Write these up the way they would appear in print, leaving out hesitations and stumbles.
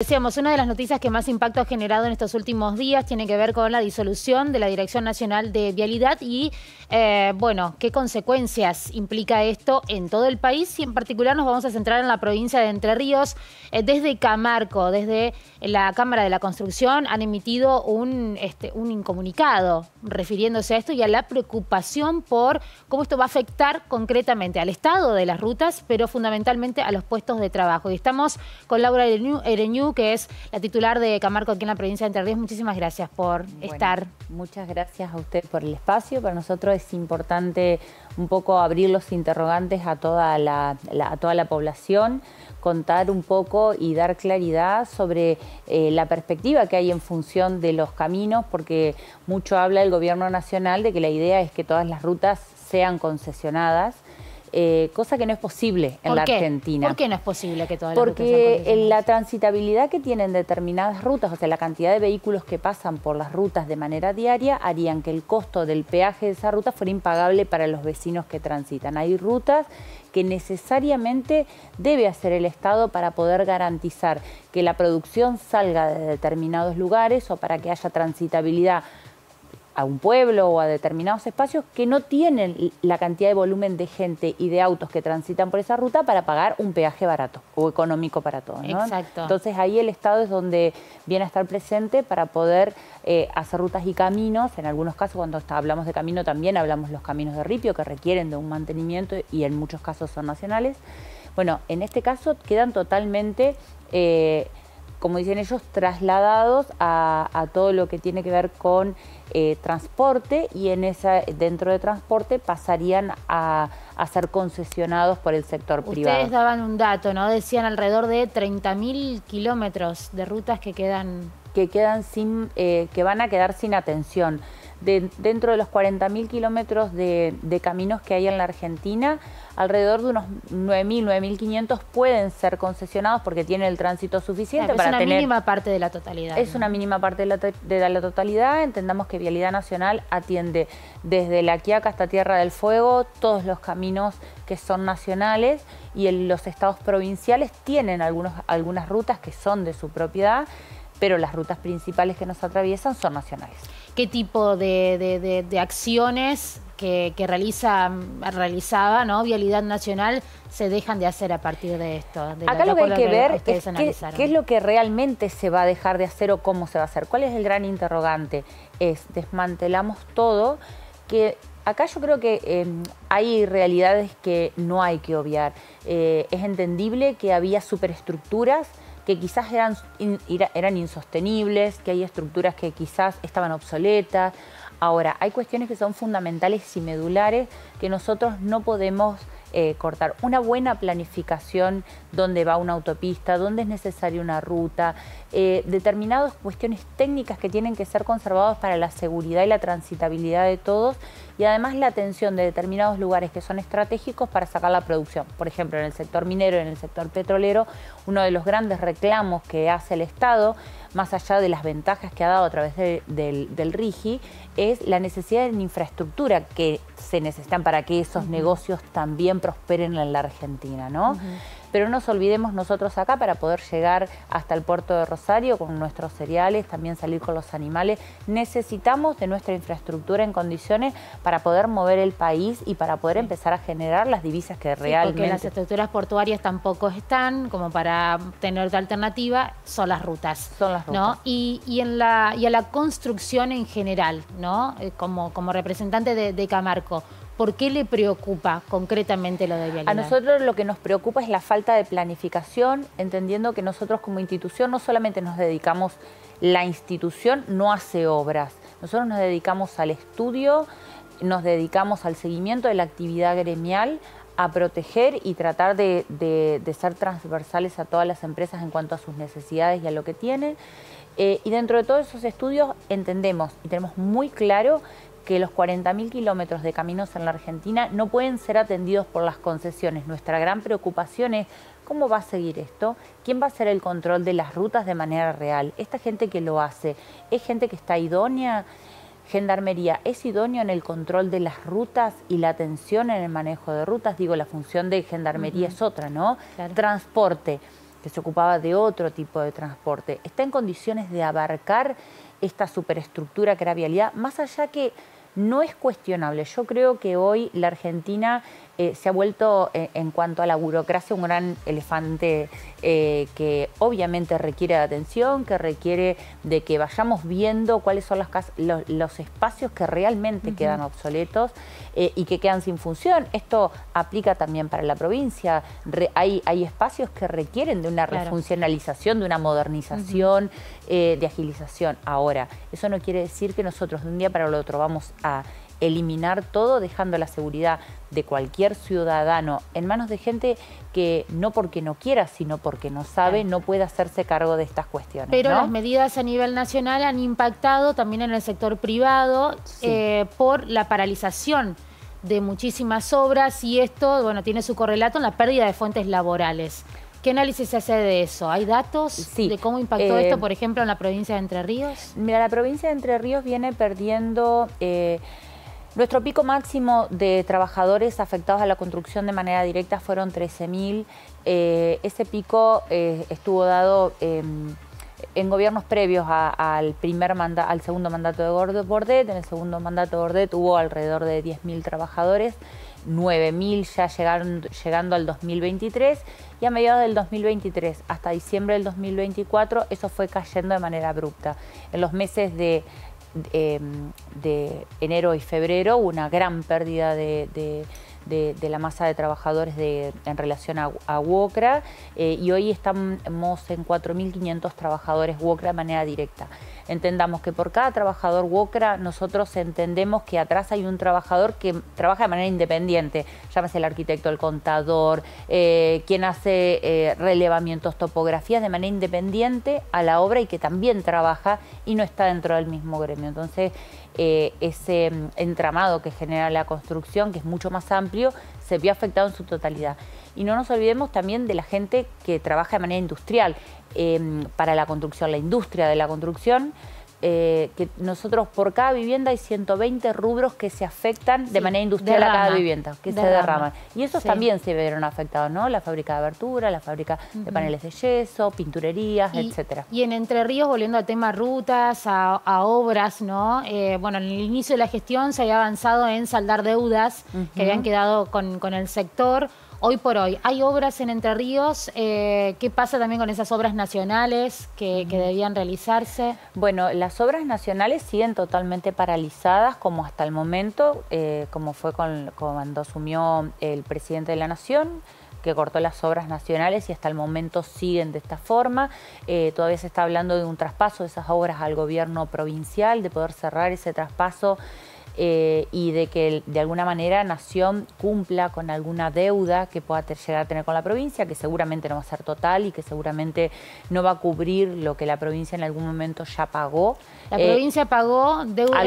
Decíamos, una de las noticias que más impacto ha generado en estos últimos días tiene que ver con la disolución de la Dirección Nacional de Vialidad y, bueno, qué consecuencias implica esto en todo el país y en particular nos vamos a centrar en la provincia de Entre Ríos. Desde Camarco, desde la Cámara de la Construcción han emitido un incomunicado refiriéndose a esto y a la preocupación por cómo esto va a afectar concretamente al estado de las rutas, pero fundamentalmente a los puestos de trabajo. Y estamos con Laura Ereñú, que es la titular de Camarco aquí en la provincia de Entre Ríos. Muchísimas gracias por estar. Muchas gracias a usted por el espacio. Para nosotros es importante un poco abrir los interrogantes a toda la población, contar un poco y dar claridad sobre la perspectiva que hay en función de los caminos, porque mucho habla el gobierno nacional de que la idea es que todas las rutas sean concesionadas. Cosa que no es posible en la Argentina. ¿Por qué no es posible que todas las rutas sean concesionadas? concesionadas? Porque la transitabilidad que tienen determinadas rutas, o sea, la cantidad de vehículos que pasan por las rutas de manera diaria, harían que el costo del peaje de esa ruta fuera impagable para los vecinos que transitan. Hay rutas que necesariamente debe hacer el Estado para poder garantizar que la producción salga de determinados lugares o para que haya transitabilidad a un pueblo o a determinados espacios que no tienen la cantidad de volumen de gente y de autos que transitan por esa ruta para pagar un peaje barato o económico para todos, ¿no? Exacto. Entonces ahí el Estado es donde viene a estar presente para poder hacer rutas y caminos. En algunos casos, cuando hablamos de camino, también hablamos los caminos de ripio que requieren de un mantenimiento y en muchos casos son nacionales. Bueno, en este caso quedan totalmente como dicen ellos, trasladados a todo lo que tiene que ver con transporte, y dentro de transporte pasarían a ser concesionados por el sector privado. Ustedes daban un dato, ¿no? Decían alrededor de 30.000 kilómetros de rutas que quedan... que van a quedar sin atención. Dentro de los 40.000 kilómetros de caminos que hay en la Argentina, alrededor de unos 9.000, 9.500 pueden ser concesionados porque tienen el tránsito suficiente para tener... Es una mínima parte de la totalidad. Es una mínima parte de la totalidad. Entendamos que Vialidad Nacional atiende desde La Quiaca hasta Tierra del Fuego todos los caminos que son nacionales, y los estados provinciales tienen algunas rutas que son de su propiedad, pero las rutas principales que nos atraviesan son nacionales. ¿Qué tipo de acciones que realizaba, ¿no? Vialidad Nacional se dejan de hacer a partir de esto? Acá lo que hay que ver es qué es lo que realmente se va a dejar de hacer o cómo se va a hacer. ¿Cuál es el gran interrogante? Desmantelamos todo, que acá yo creo que hay realidades que no hay que obviar. Es entendible que había superestructuras que quizás eran insostenibles, que hay estructuras que quizás estaban obsoletas. Ahora, hay cuestiones que son fundamentales y medulares que nosotros no podemos cortar. Una buena planificación, dónde va una autopista, dónde es necesaria una ruta, determinadas cuestiones técnicas que tienen que ser conservadas para la seguridad y la transitabilidad de todos, y además la atención de determinados lugares que son estratégicos para sacar la producción. Por ejemplo, en el sector minero, en el sector petrolero, uno de los grandes reclamos que hace el Estado, más allá de las ventajas que ha dado a través del RIGI, es la necesidad de infraestructura que se necesitan para que esos negocios también prosperen en la Argentina, ¿no? Pero no nos olvidemos nosotros acá, para poder llegar hasta el puerto de Rosario con nuestros cereales, también salir con los animales, necesitamos de nuestra infraestructura en condiciones para poder mover el país y para poder empezar a generar las divisas que realmente... Porque las estructuras portuarias tampoco están como para tener otra alternativa, son las rutas. Son las rutas. ¿No? Y a la construcción en general, ¿no? Como representante de Camarco, ¿por qué le preocupa concretamente lo de vialidad? A nosotros lo que nos preocupa es la falta de planificación, entendiendo que nosotros como institución no solamente nos dedicamos, la institución no hace obras, nosotros nos dedicamos al estudio, nos dedicamos al seguimiento de la actividad gremial, a proteger y tratar de ser transversales a todas las empresas en cuanto a sus necesidades y a lo que tienen. Y dentro de todos esos estudios entendemos y tenemos muy claro que los 40.000 kilómetros de caminos en la Argentina no pueden ser atendidos por las concesiones. Nuestra gran preocupación es cómo va a seguir esto, quién va a hacer el control de las rutas de manera real. Esta gente que lo hace, ¿es gente que está idónea? Gendarmería, ¿es idóneo en el control de las rutas y la atención en el manejo de rutas? Digo, la función de Gendarmería es otra, ¿no? Claro. Transporte, que se ocupaba de otro tipo de transporte, está en condiciones de abarcar esta superestructura que era vialidad, más allá que no es cuestionable. Yo creo que hoy la Argentina se ha vuelto, en cuanto a la burocracia, un gran elefante que obviamente requiere de atención, que requiere de que vayamos viendo cuáles son los espacios que realmente quedan obsoletos y que quedan sin función. Esto aplica también para la provincia. Hay espacios que requieren de una refuncionalización, de una modernización, de agilización. Ahora, eso no quiere decir que nosotros de un día para el otro vamos a eliminar todo, dejando la seguridad de cualquier ciudadano en manos de gente que no porque no quiera, sino porque no sabe, no puede hacerse cargo de estas cuestiones. Pero ¿no? Las medidas a nivel nacional han impactado también en el sector privado por la paralización de muchísimas obras, y esto, bueno, tiene su correlato en la pérdida de fuentes laborales. ¿Qué análisis se hace de eso? ¿Hay datos de cómo impactó esto, por ejemplo, en la provincia de Entre Ríos? Mira, la provincia de Entre Ríos viene perdiendo... nuestro pico máximo de trabajadores afectados a la construcción de manera directa fueron 13.000. Ese pico estuvo dado en gobiernos previos al segundo mandato de Bordet. En el segundo mandato de Bordet hubo alrededor de 10.000 trabajadores, 9.000 ya llegando al 2023, y a mediados del 2023 hasta diciembre del 2024 eso fue cayendo de manera abrupta. En los meses de enero y febrero hubo una gran pérdida de la masa de trabajadores en relación a UOCRA, y hoy estamos en 4.500 trabajadores UOCRA de manera directa. Entendamos que por cada trabajador UOCRA nosotros entendemos que atrás hay un trabajador que trabaja de manera independiente, llámese el arquitecto, el contador, quien hace relevamientos, topografías de manera independiente a la obra y que también trabaja y no está dentro del mismo gremio. Entonces, ese entramado que genera la construcción, que es mucho más amplio, se vio afectado en su totalidad. Y no nos olvidemos también de la gente que trabaja de manera industrial para la construcción, la industria de la construcción, que nosotros por cada vivienda hay 120 rubros que se afectan de manera industrial a cada vivienda, que se derraman. Y esos también se vieron afectados, ¿no? La fábrica de abertura, la fábrica de paneles de yeso, pinturerías, etcétera. Y en Entre Ríos, volviendo al tema rutas, a obras, ¿no? Bueno, en el inicio de la gestión se había avanzado en saldar deudas que habían quedado con el sector. Hoy por hoy, ¿hay obras en Entre Ríos? ¿Qué pasa también con esas obras nacionales que debían realizarse? Bueno, las obras nacionales siguen totalmente paralizadas, como hasta el momento, como fue cuando asumió el presidente de la Nación, que cortó las obras nacionales, y hasta el momento siguen de esta forma. Todavía se está hablando de un traspaso de esas obras al gobierno provincial, de poder cerrar ese traspaso y de que de alguna manera Nación cumpla con alguna deuda que pueda llegar a tener con la provincia, que seguramente no va a ser total y que seguramente no va a cubrir lo que la provincia en algún momento ya pagó. La provincia pagó deuda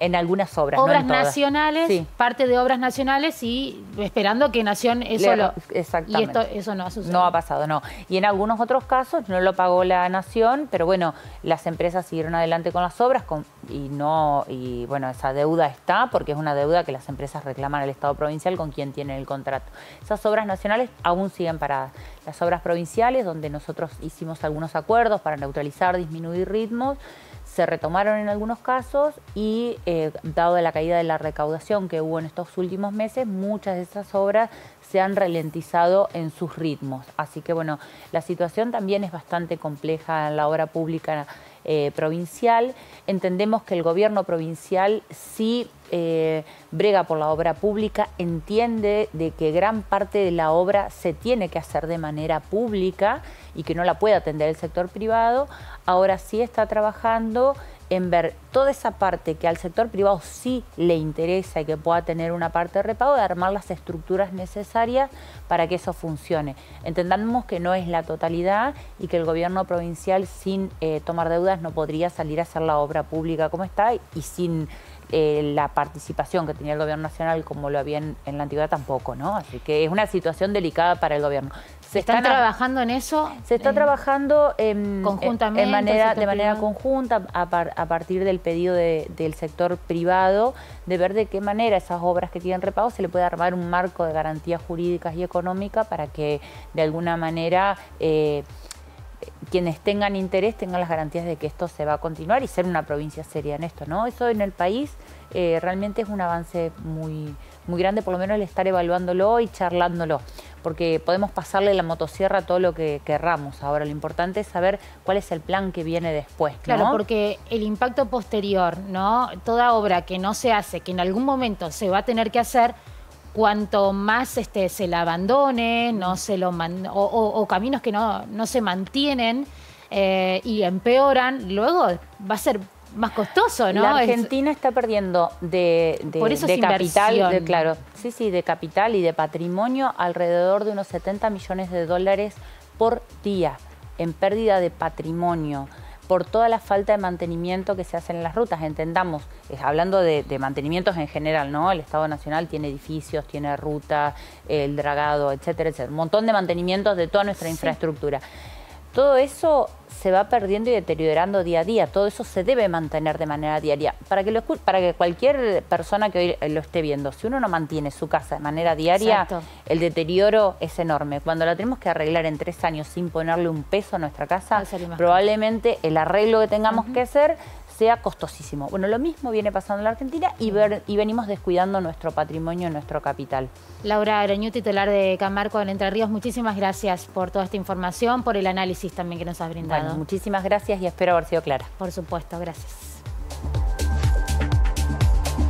en algunas obras, obras no en nacionales, parte de obras nacionales, y esperando que Nación exactamente. Y eso no ha sucedido. No ha pasado, no. Y en algunos otros casos no lo pagó la Nación, pero bueno, las empresas siguieron adelante con las obras y bueno, esa deuda está, porque es una deuda que las empresas reclaman al Estado provincial con quien tienen el contrato. Esas obras nacionales aún siguen paradas. Las obras provinciales, donde nosotros hicimos algunos acuerdos para neutralizar, disminuir ritmos, se retomaron en algunos casos y dado la caída de la recaudación que hubo en estos últimos meses, muchas de esas obras se han ralentizado en sus ritmos. Así que bueno, la situación también es bastante compleja en la obra pública provincial. Entendemos que el gobierno provincial sí brega por la obra pública, entiende de que gran parte de la obra se tiene que hacer de manera pública y que no la puede atender el sector privado. Ahora sí está trabajando en ver toda esa parte que al sector privado sí le interesa y que pueda tener una parte de repago, de armar las estructuras necesarias para que eso funcione. Entendamos que no es la totalidad y que el gobierno provincial sin tomar deudas no podría salir a hacer la obra pública como está, y sin la participación que tenía el gobierno nacional como lo había en la antigüedad tampoco, ¿no? Así que es una situación delicada para el gobierno. ¿Están trabajando en eso? Se está trabajando conjuntamente, de manera conjunta a partir del pedido del sector privado, de ver de qué manera esas obras que tienen repago se le puede armar un marco de garantías jurídicas y económicas para que de alguna manera quienes tengan interés tengan las garantías de que esto se va a continuar y ser una provincia seria en esto, ¿no? Eso en el país realmente es un avance muy grande, por lo menos el estar evaluándolo y charlándolo, porque podemos pasarle la motosierra a todo lo que querramos. Ahora, lo importante es saber cuál es el plan que viene después, ¿no? Claro, porque el impacto posterior, ¿no? Toda obra que no se hace, que en algún momento se va a tener que hacer, cuanto más se la abandone, no se lo o caminos que no se mantienen y empeoran, luego va a ser más costoso, ¿no? La Argentina está perdiendo de capital, claro, sí, de capital y de patrimonio alrededor de unos 70 millones de dólares por día en pérdida de patrimonio por toda la falta de mantenimiento que se hace en las rutas. Entendamos, hablando de mantenimientos en general, ¿no? El Estado Nacional tiene edificios, tiene rutas, el dragado, etcétera, etcétera. Un montón de mantenimientos de toda nuestra infraestructura. Todo eso se va perdiendo y deteriorando día a día. Todo eso se debe mantener de manera diaria. Para que cualquier persona que hoy lo esté viendo, si uno no mantiene su casa de manera diaria, exacto, el deterioro es enorme. Cuando la tenemos que arreglar en 3 años sin ponerle un peso a nuestra casa, probablemente el arreglo que tengamos que hacer sea costosísimo. Bueno, lo mismo viene pasando en la Argentina y venimos descuidando nuestro patrimonio, nuestro capital. Laura Arañú, titular de Camarco en Entre Ríos, muchísimas gracias por toda esta información, por el análisis también que nos has brindado. Bueno, muchísimas gracias y espero haber sido clara. Por supuesto, gracias.